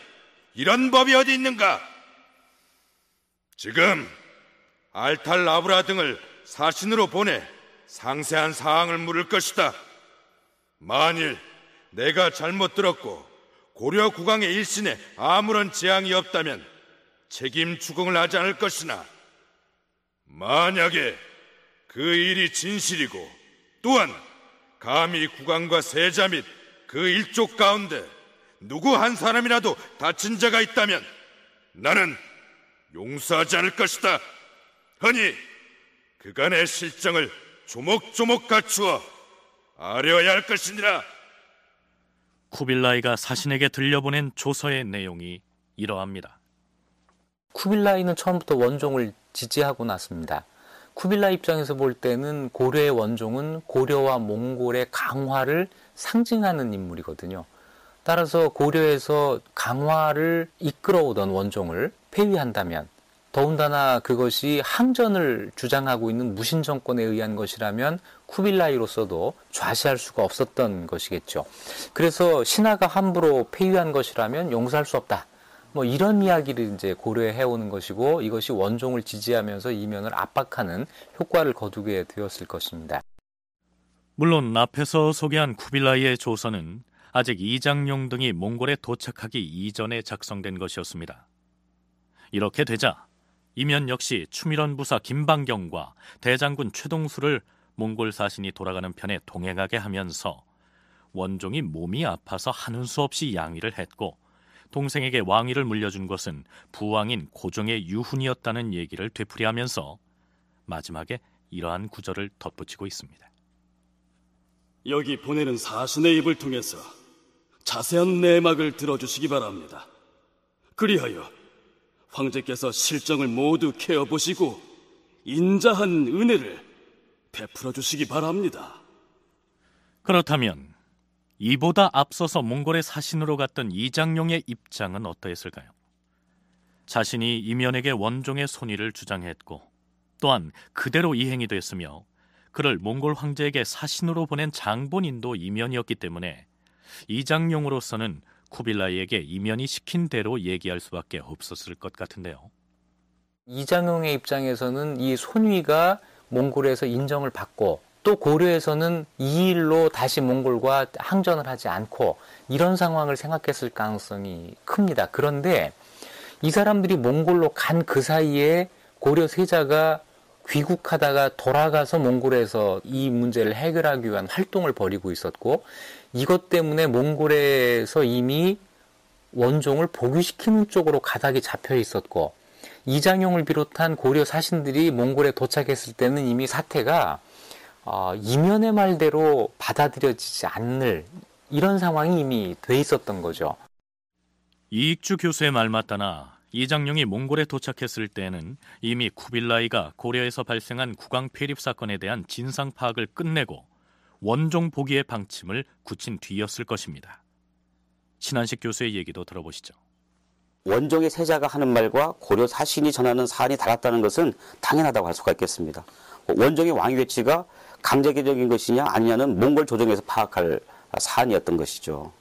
이런 법이 어디 있는가? 지금 알탈라브라 등을 사신으로 보내 상세한 사항을 물을 것이다. 만일 내가 잘못 들었고 고려 국왕의 일신에 아무런 재앙이 없다면 책임 추궁을 하지 않을 것이나, 만약에 그 일이 진실이고 또한 감히 국왕과 세자 및 그 일족 가운데 누구 한 사람이라도 다친 자가 있다면 나는 용서하지 않을 것이다. 허니 그간의 실정을 조목조목 갖추어 아려야 할 것이니라. 쿠빌라이가 사신에게 들려보낸 조서의 내용이 이러합니다. 쿠빌라이는 처음부터 원종을 지지하고 났습니다. 쿠빌라이 입장에서 볼 때는 고려의 원종은 고려와 몽골의 강화를 상징하는 인물이거든요. 따라서 고려에서 강화를 이끌어오던 원종을 폐위한다면, 더군다나 그것이 항전을 주장하고 있는 무신 정권에 의한 것이라면 쿠빌라이로서도 좌시할 수가 없었던 것이겠죠. 그래서 신하가 함부로 폐위한 것이라면 용서할 수 없다. 뭐 이런 이야기를 이제 고려해 해오는 것이고, 이것이 원종을 지지하면서 이면을 압박하는 효과를 거두게 되었을 것입니다. 물론 앞에서 소개한 쿠빌라이의 조서는 아직 이장용 등이 몽골에 도착하기 이전에 작성된 것이었습니다. 이렇게 되자 이면 역시 추밀원 부사 김방경과 대장군 최동수를 몽골 사신이 돌아가는 편에 동행하게 하면서 원종이 몸이 아파서 하는 수 없이 양위를 했고, 동생에게 왕위를 물려준 것은 부왕인 고종의 유훈이었다는 얘기를 되풀이하면서 마지막에 이러한 구절을 덧붙이고 있습니다. 여기 보내는 사신의 입을 통해서 자세한 내막을 들어주시기 바랍니다. 그리하여 황제께서 실정을 모두 캐어보시고 인자한 은혜를 베풀어 주시기 바랍니다. 그렇다면 이보다 앞서서 몽골의 사신으로 갔던 이장용의 입장은 어떠했을까요? 자신이 이면에게 원종의 손위를 주장했고 또한 그대로 이행이 됐으며 그를 몽골 황제에게 사신으로 보낸 장본인도 이면이었기 때문에 이장용으로서는 쿠빌라이에게 이면이 시킨 대로 얘기할 수밖에 없었을 것 같은데요. 이장용의 입장에서는 이 손위가 몽골에서 인정을 받고 또 고려에서는 이 일로 다시 몽골과 항전을 하지 않고 이런 상황을 생각했을 가능성이 큽니다. 그런데 이 사람들이 몽골로 간 그 사이에 고려 세자가 귀국하다가 돌아가서 몽골에서 이 문제를 해결하기 위한 활동을 벌이고 있었고, 이것 때문에 몽골에서 이미 원종을 복위시키는 쪽으로 가닥이 잡혀 있었고, 이장용을 비롯한 고려 사신들이 몽골에 도착했을 때는 이미 사태가 이면의 말대로 받아들여지지 않을 이런 상황이 이미 돼 있었던 거죠. 이익주 교수의 말 맞다나 이장용이 몽골에 도착했을 때는 이미 쿠빌라이가 고려에서 발생한 국왕 폐립 사건에 대한 진상 파악을 끝내고 원종 복위의 방침을 굳힌 뒤였을 것입니다. 신한식 교수의 얘기도 들어보시죠. 원종의 세자가 하는 말과 고려 사신이 전하는 사안이 달랐다는 것은 당연하다고 할 수가 있겠습니다. 원종의 왕위 배치가 강제적인 것이냐 아니냐는 몽골 조정에서 파악할 사안이었던 것이죠.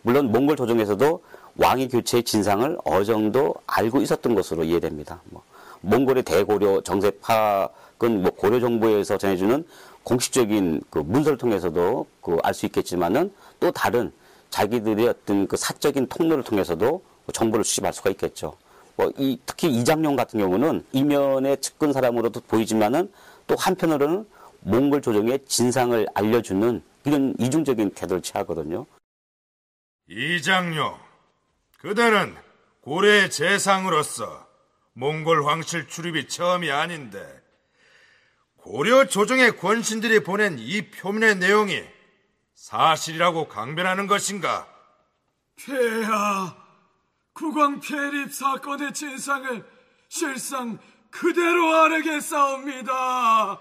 물론 몽골 조정에서도 왕위 교체의 진상을 어느 정도 알고 있었던 것으로 이해됩니다. 몽골의 대고려 정세 파악은 고려 정부에서 전해주는 공식적인 그 문서를 통해서도 알 수 있겠지만은 또 다른 자기들의 어떤 그 사적인 통로를 통해서도 정보를 수집할 수가 있겠죠. 특히 이장용 같은 경우는 이면의 측근 사람으로도 보이지만은 또 한편으로는 몽골 조정의 진상을 알려주는 이런 이중적인 태도를 취하거든요. 이장용, 그들은 고려의 재상으로서 몽골 황실 출입이 처음이 아닌데 고려 조정의 권신들이 보낸 이 표문의 내용이 사실이라고 강변하는 것인가? 폐하, 국왕 폐립 사건의 진상을 실상 그대로 아뢰겠사옵니다.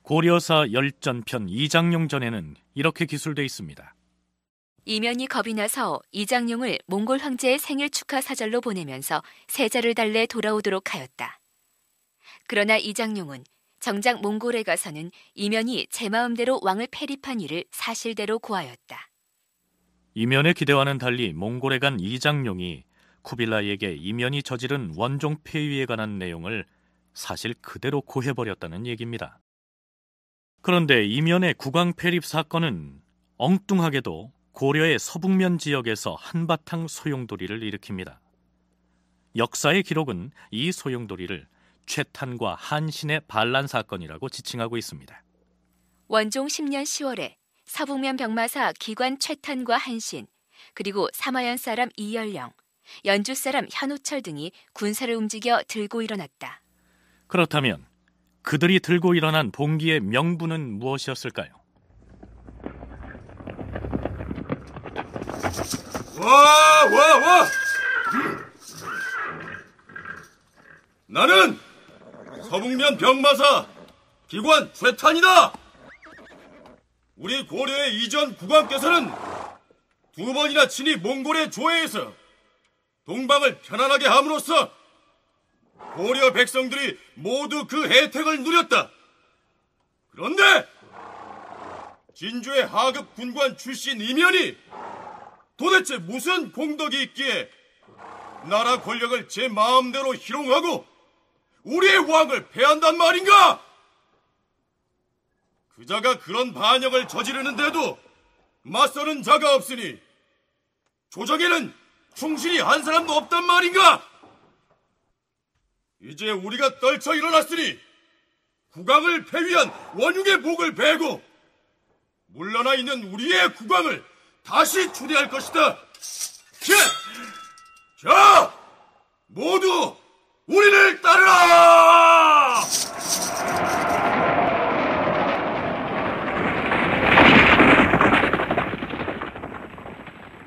고려사 열전편 이장용 전에는 이렇게 기술되어 있습니다. 이면이 겁이 나서 이장용을 몽골 황제의 생일 축하 사절로 보내면서 세자를 달래 돌아오도록 하였다. 그러나 이장용은 정작 몽골에 가서는 이면이 제 마음대로 왕을 패립한 일을 사실대로 고하였다. 이면의 기대와는 달리 몽골에 간 이장룡이 쿠빌라이에게 이면이 저지른 원종 폐위에 관한 내용을 사실 그대로 고해버렸다는 얘기입니다. 그런데 이면의 국왕 폐립 사건은 엉뚱하게도 고려의 서북면 지역에서 한바탕 소용돌이를 일으킵니다. 역사의 기록은 이 소용돌이를 최탄과 한신의 반란 사건이라고 지칭하고 있습니다. 원종 10년 10월에 서북면 병마사 기관 최탄과 한신, 그리고 사마연 사람 이열령, 연주 사람 현우철 등이 군사를 움직여 들고 일어났다. 그렇다면 그들이 들고 일어난 봉기의 명분은 무엇이었을까요? 와! 나는 서북면 병마사 기관 최탄이다. 우리 고려의 이전 국왕께서는 두 번이나 친히 몽골의 조해에서 동방을 편안하게 함으로써 고려 백성들이 모두 그 혜택을 누렸다. 그런데 진주의 하급 군관 출신 이면이 도대체 무슨 공덕이 있기에 나라 권력을 제 마음대로 희롱하고 우리의 왕을 패한단 말인가? 그자가 그런 반역을 저지르는데도 맞서는 자가 없으니 조정에는 충신이 한 사람도 없단 말인가? 이제 우리가 떨쳐 일어났으니 국왕을 폐위한 원흉의 목을 베고 물러나 있는 우리의 국왕을 다시 추대할 것이다. 자, 모두 우리를 따르라!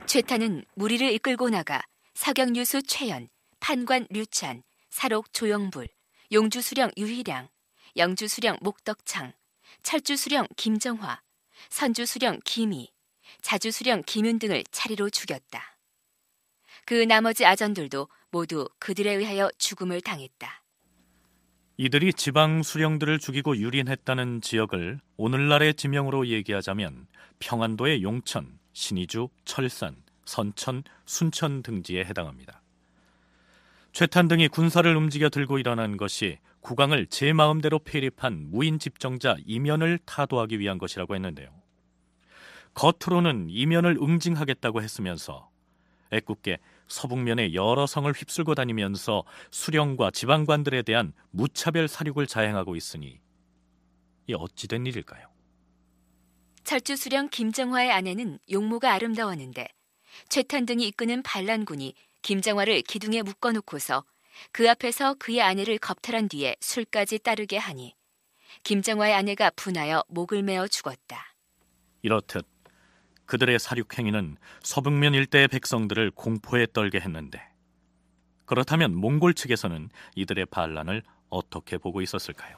최탄은 무리를 이끌고 나가 서경유수 최연, 판관 류찬, 사록 조영불, 용주수령 유희량, 영주수령 목덕창, 철주수령 김정화, 선주수령 김희, 자주수령 김윤 등을 차례로 죽였다. 그 나머지 아전들도 모두 그들에 의하여 죽음을 당했다. 이들이 지방 수령들을 죽이고 유린했다는 지역을 오늘날의 지명으로 얘기하자면 평안도의 용천, 신의주, 철산, 선천, 순천 등지에 해당합니다. 최탄 등이 군사를 움직여 들고 일어난 것이 국왕을 제 마음대로 폐립한 무인 집정자 이면을 타도하기 위한 것이라고 했는데요. 겉으로는 이면을 응징하겠다고 했으면서 애꿎게 서북면의 여러 성을 휩쓸고 다니면서 수령과 지방관들에 대한 무차별 살육을 자행하고 있으니 이 어찌된 일일까요? 철주수령 김정화의 아내는 용모가 아름다웠는데 최탄 등이 이끄는 반란군이 김정화를 기둥에 묶어놓고서 그 앞에서 그의 아내를 겁탈한 뒤에 술까지 따르게 하니 김정화의 아내가 분하여 목을 메어 죽었다. 이렇듯 그들의 살육행위는 서북면 일대의 백성들을 공포에 떨게 했는데 그렇다면 몽골 측에서는 이들의 반란을 어떻게 보고 있었을까요?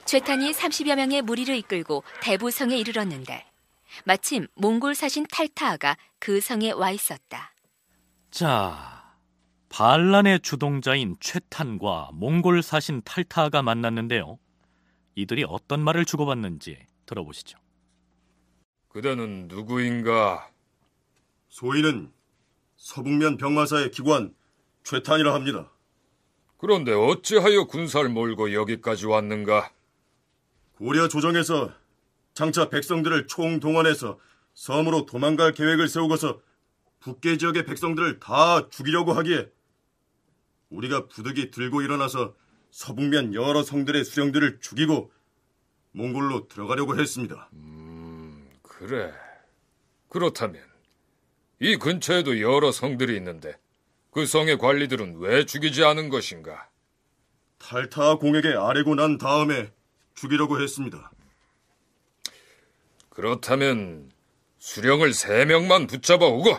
최탄이 30여 명의 무리를 이끌고 대부성에 이르렀는데 마침 몽골 사신 탈타아가 그 성에 와 있었다. 자, 반란의 주동자인 최탄과 몽골 사신 탈타아가 만났는데요. 이들이 어떤 말을 주고받는지 들어보시죠. 그대는 누구인가? 소인은 서북면 병마사의 기관 최탄이라 합니다. 그런데 어찌하여 군사를 몰고 여기까지 왔는가? 고려 조정에서 장차 백성들을 총동원해서 섬으로 도망갈 계획을 세우고서 북계 지역의 백성들을 다 죽이려고 하기에 우리가 부득이 들고 일어나서 서북면 여러 성들의 수령들을 죽이고 몽골로 들어가려고 했습니다. 그래. 그렇다면 이 근처에도 여러 성들이 있는데 그 성의 관리들은 왜 죽이지 않은 것인가? 탈타 공에게 아뢰고 난 다음에 죽이려고 했습니다. 그렇다면 수령을 3명만 붙잡아 오고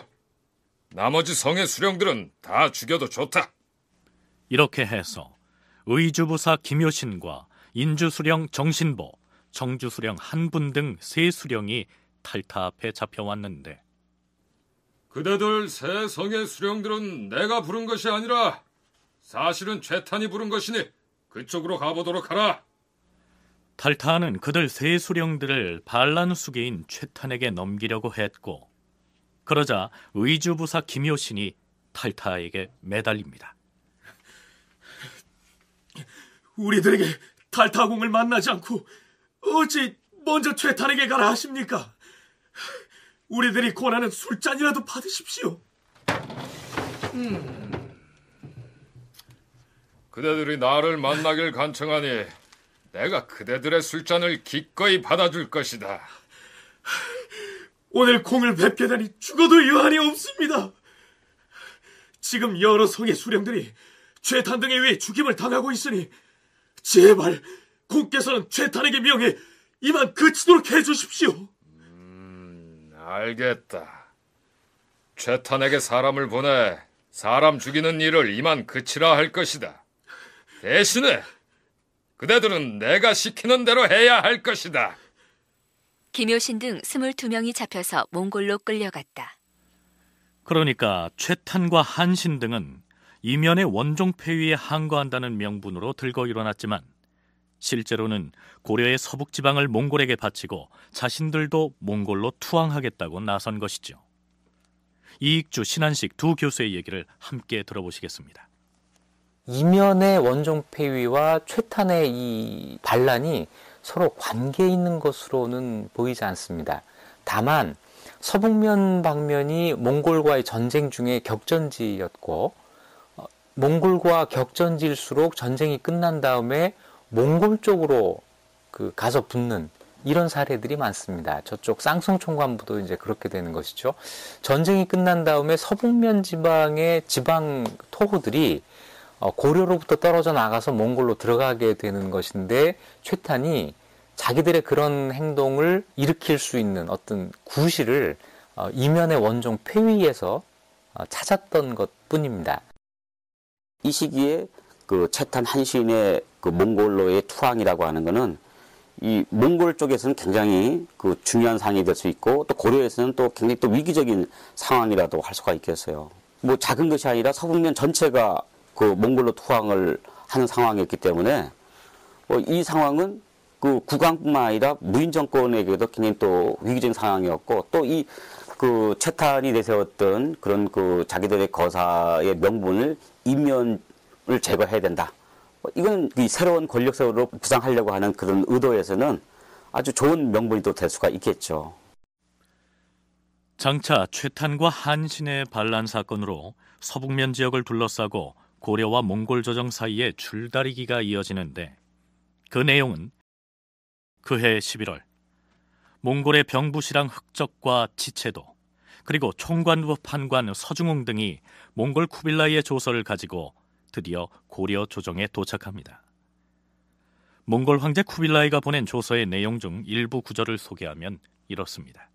나머지 성의 수령들은 다 죽여도 좋다. 이렇게 해서 의주부사 김효신과 인주수령 정신보, 정주수령 한분 등 3수령이 탈타 앞에 잡혀왔는데 그대들 세 성의 수령들은 내가 부른 것이 아니라 사실은 최탄이 부른 것이니 그쪽으로 가보도록 하라. 탈타는 그들 세 수령들을 반란 수계인 최탄에게 넘기려고 했고, 그러자 의주부사 김효신이 탈타에게 매달립니다. 우리들에게 탈타공을 만나지 않고 어찌 먼저 최탄에게 가라 하십니까? 우리들이 권하는 술잔이라도 받으십시오. 그대들이 나를 만나길 간청하니 내가 그대들의 술잔을 기꺼이 받아줄 것이다. 오늘 공을 뵙게 되니 죽어도 유한이 없습니다. 지금 여러 성의 수령들이 최탄 등에 의해 죽임을 당하고 있으니 제발 공께서는 최탄에게 명해 이만 그치도록 해주십시오. 알겠다. 최탄에게 사람을 보내 사람 죽이는 일을 이만 그치라 할 것이다. 대신에 그대들은 내가 시키는 대로 해야 할 것이다. 김효신 등 22명이 잡혀서 몽골로 끌려갔다. 그러니까 최탄과 한신 등은 이면의 원종 폐위에 항거한다는 명분으로 들고 일어났지만 실제로는 고려의 서북지방을 몽골에게 바치고 자신들도 몽골로 투항하겠다고 나선 것이죠. 이익주, 신한식 두 교수의 얘기를 함께 들어보시겠습니다. 이면의 원종 폐위와 최탄의 이 반란이 서로 관계 있는 것으로는 보이지 않습니다. 다만 서북면 방면이 몽골과의 전쟁 중에 격전지였고, 몽골과 격전지일수록 전쟁이 끝난 다음에 몽골 쪽으로 가서 붙는 이런 사례들이 많습니다. 저쪽 쌍성 총관부도 이제 그렇게 되는 것이죠. 전쟁이 끝난 다음에 서북면 지방의 지방 토호들이 고려로부터 떨어져 나가서 몽골로 들어가게 되는 것인데, 최탄이 자기들의 그런 행동을 일으킬 수 있는 어떤 구실을 이면의 원종 폐위에서 찾았던 것뿐입니다. 이 시기에 그 채탄 한신의 그 몽골로의 투항이라고 하는 것은 이 몽골 쪽에서는 굉장히 그 중요한 상황이 될 수 있고, 또 고려에서는 또 굉장히 또 위기적인 상황이라도 할 수가 있겠어요. 뭐 작은 것이 아니라 서북면 전체가 그 몽골로 투항을 하는 상황이었기 때문에 이 상황은 그 국왕뿐만 아니라 무인 정권에게도 굉장히 또 위기적인 상황이었고, 또 이 그 채탄이 내세웠던 그런 그 자기들의 거사의 명분을 이면을 제거해야 된다. 이건 이 새로운 권력세로 부상하려고 하는 그런 의도에서는 아주 좋은 명분이 또 될 수가 있겠죠. 장차 최탄과 한신의 반란 사건으로 서북면 지역을 둘러싸고 고려와 몽골 조정 사이에 줄다리기가 이어지는데, 그 내용은 그해 11월 몽골의 병부시랑 흑적과 치체도, 그리고 총관부 판관 서중홍 등이 몽골 쿠빌라이의 조서를 가지고 드디어 고려 조정에 도착합니다. 몽골 황제 쿠빌라이가 보낸 조서의 내용 중 일부 구절을 소개하면 이렇습니다.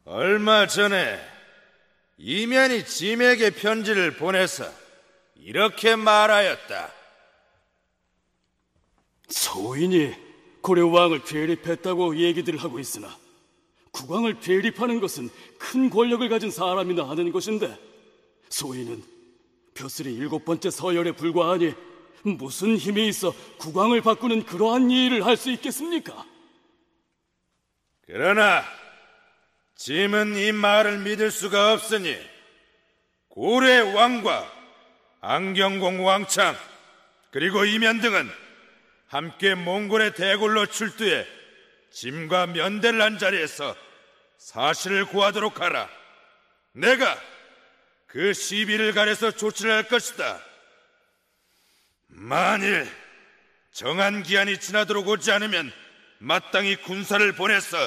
얼마 전에 이면이 짐에게 편지를 보내서 이렇게 말하였다. 소인이 고려왕을 대립했다고 얘기들 하고 있으나 국왕을 대립하는 것은 큰 권력을 가진 사람이나 하는 것인데, 소인은 벼슬이 7번째 서열에 불과하니 무슨 힘이 있어 국왕을 바꾸는 그러한 일을 할 수 있겠습니까? 그러나 짐은 이 말을 믿을 수가 없으니 고래 왕과 안경공 왕창 그리고 이면 등은 함께 몽골의 대궐로 출두해 짐과 면대를 한 자리에서 사실을 구하도록 하라. 내가 그 시비를 가려서 조치를 할 것이다. 만일 정한 기한이 지나도록 오지 않으면 마땅히 군사를 보내서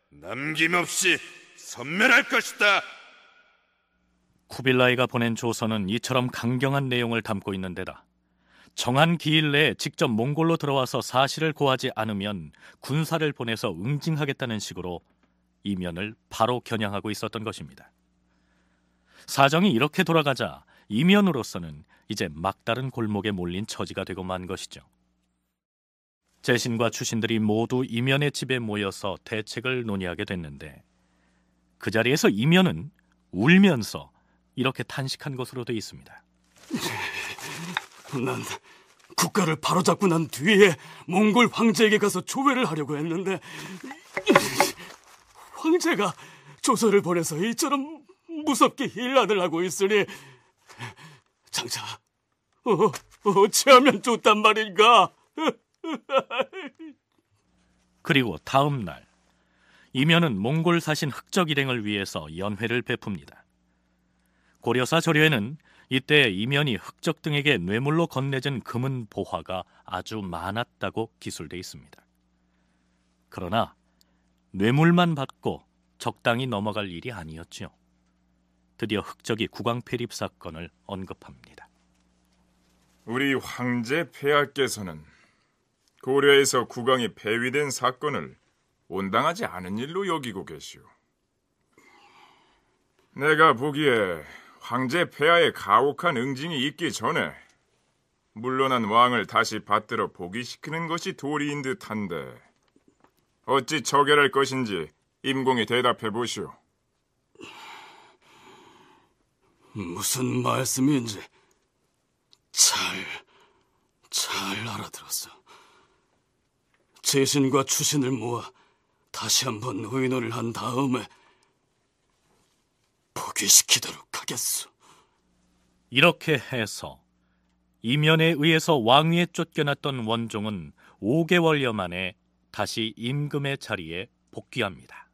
남김없이 섬멸할 것이다. 쿠빌라이가 보낸 조서는 이처럼 강경한 내용을 담고 있는 데다 정한 기일 내에 직접 몽골로 들어와서 사실을 고하지 않으면 군사를 보내서 응징하겠다는 식으로 이면을 바로 겨냥하고 있었던 것입니다. 사정이 이렇게 돌아가자 이면으로서는 이제 막다른 골목에 몰린 처지가 되고 만 것이죠. 재신과 추신들이 모두 이면의 집에 모여서 대책을 논의하게 됐는데, 그 자리에서 이면은 울면서 이렇게 탄식한 것으로 되어 있습니다. 난 국가를 바로잡고 난 뒤에 몽골 황제에게 가서 조회를 하려고 했는데 황제가 조서를 보내서 이처럼 무섭게 일난을 하고 있으니 장차 어찌하면 좋단 말인가. 그리고 다음 날 이면은 몽골 사신 흑적 일행을 위해서 연회를 베풉니다. 고려사 조료에는 이때 이면이 흑적 등에게 뇌물로 건네준 금은 보화가 아주 많았다고 기술돼 있습니다. 그러나 뇌물만 받고 적당히 넘어갈 일이 아니었지요. 드디어 흑적이 국왕 폐립 사건을 언급합니다. 우리 황제 폐하께서는 고려에서 국왕이 폐위된 사건을 온당하지 않은 일로 여기고 계시오. 내가 보기에 황제 폐하의 가혹한 응징이 있기 전에 물러난 왕을 다시 받들어 복위시키는 것이 도리인 듯한데 어찌 처결할 것인지 임공이 대답해 보시오. 무슨 말씀인지 잘 알아들었어. 제신과 추신을 모아 다시 한번 의논을 한 다음에 복위시키도록 하겠소. 이렇게 해서 이면에 의해서 왕위에 쫓겨났던 원종은 5개월여 만에 다시 임금의 자리에 복귀합니다.